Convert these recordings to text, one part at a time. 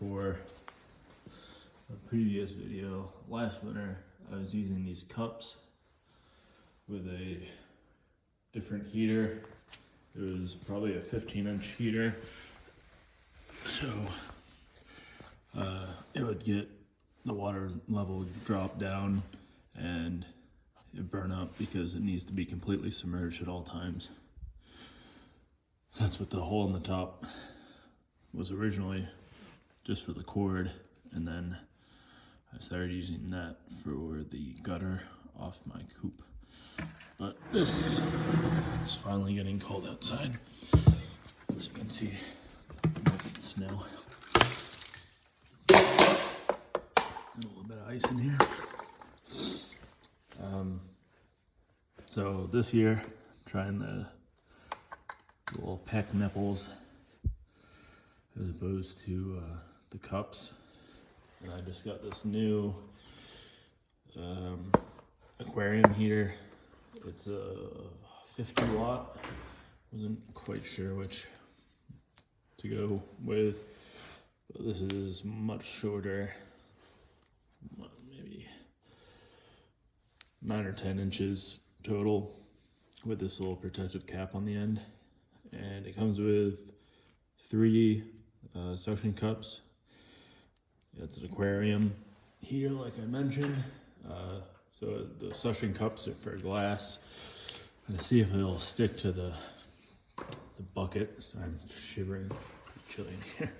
for a previous video. Last winter, I was using these cups with a different heater. It was probably a 15-inch heater. So it would get the water level would drop down and it burn up because it needs to be completely submerged at all times. That's what the hole in the top was originally, just for the cord, and then I started using that for the gutter off my coop. But this is finally getting cold outside. As you can see, it's snow. A little bit of ice in here. So this year, trying the little peck nipples as opposed to the cups. And I just got this new aquarium heater. It's a 50 watt. Wasn't quite sure which to go with, but this is much shorter, maybe 9 or 10 inches total, with this little protective cap on the end. And it comes with 3 suction cups. It's an aquarium heater, like I mentioned. So the suction cups are for glass. I'm gonna see if it'll stick to the bucket. So I'm shivering, it's chilly in here.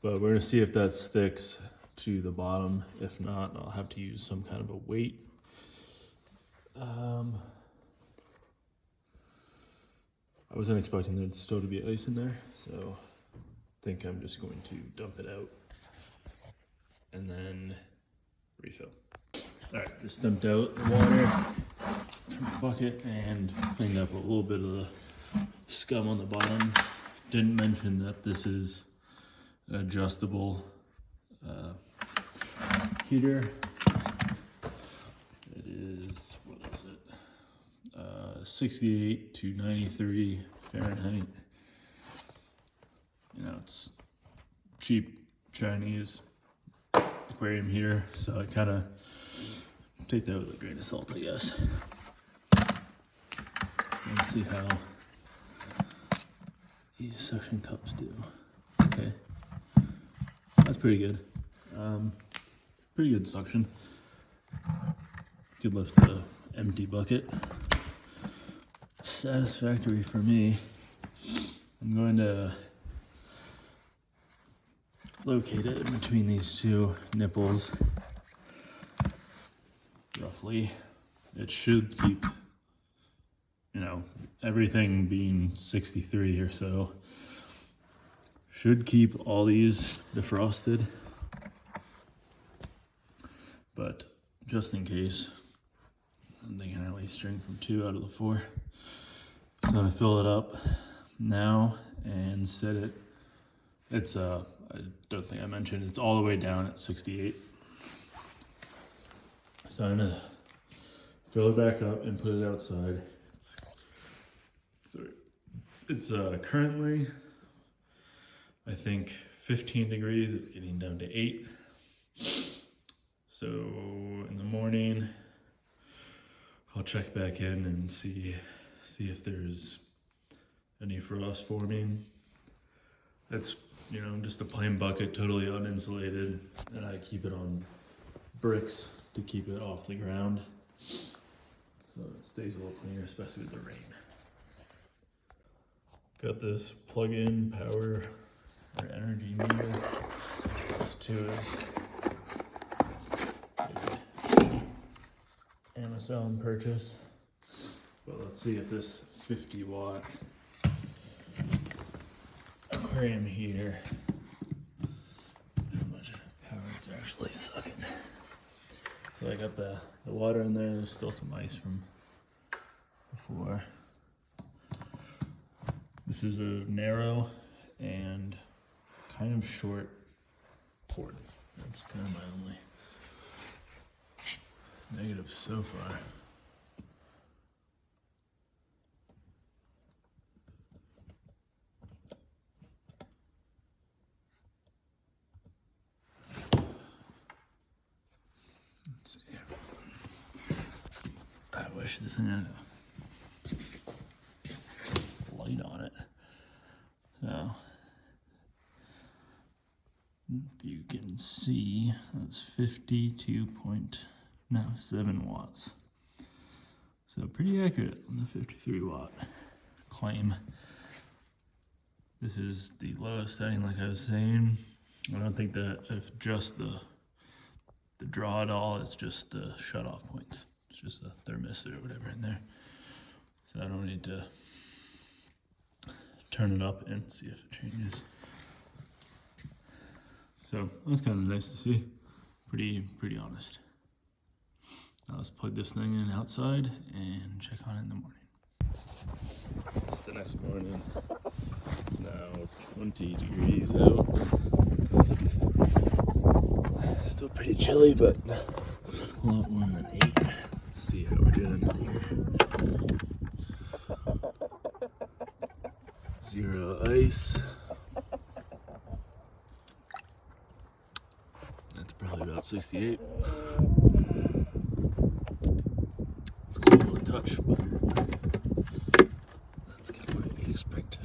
But we're gonna see if that sticks to the bottom. If not, I'll have to use some kind of a weight. I wasn't expecting there still to be ice in there, so I think I'm just going to dump it out and then refill. All right, just dumped out the water from the bucket and cleaned up a little bit of the scum on the bottom. Didn't mention that this is an adjustable heater. It is, what is it? 68 to 93 Fahrenheit. You know, it's cheap Chinese aquarium heater, so I kind of take that with a grain of salt, I guess. Let's see how these suction cups do. Okay, that's pretty good. Pretty good suction. Could lift the empty bucket. Satisfactory for me. I'm going to locate it in between these 2 nipples. Roughly. It should keep, you know, everything being 63 or so, should keep all these defrosted. But just in case, I'm thinking at least string from 2 out of the 4. So I'm gonna fill it up now and set it. It's I don't think I mentioned, it's all the way down at 68. So I'm gonna fill it back up and put it outside. It's currently, I think, 15 degrees. It's getting down to 8. So in the morning, I'll check back in and see if there's any frost forming. It's, you know, just a plain bucket, totally uninsulated, and I keep it on bricks to keep it off the ground, so it stays a little cleaner, especially with the rain. Got this plug-in power or energy meter. This too is Amazon purchase. But let's see if this 50 watt aquarium heater, how much power it's actually sucking. So I got the water in there. There's still some ice from before. This is a narrow and kind of short cord. That's kind of my only negative so far. wish this thing had a light on it. So, if you can see, that's 52.7 watts. So pretty accurate on the 53 watt claim. This is the lowest setting, like I was saying. I don't think that if just the draw at all, it's just the shut off points. It's just a thermistor or whatever in there. So I don't need to turn it up and see if it changes. So that's kind of nice to see. Pretty honest. Now let's plug this thing in outside and check on it in the morning. It's the next morning. It's now 20 degrees out. Still pretty chilly, but a lot warmer than 8. Let's see how we're doing here. 0 ice. That's probably about 68. It's cool to touch, but that's kind of what you expect.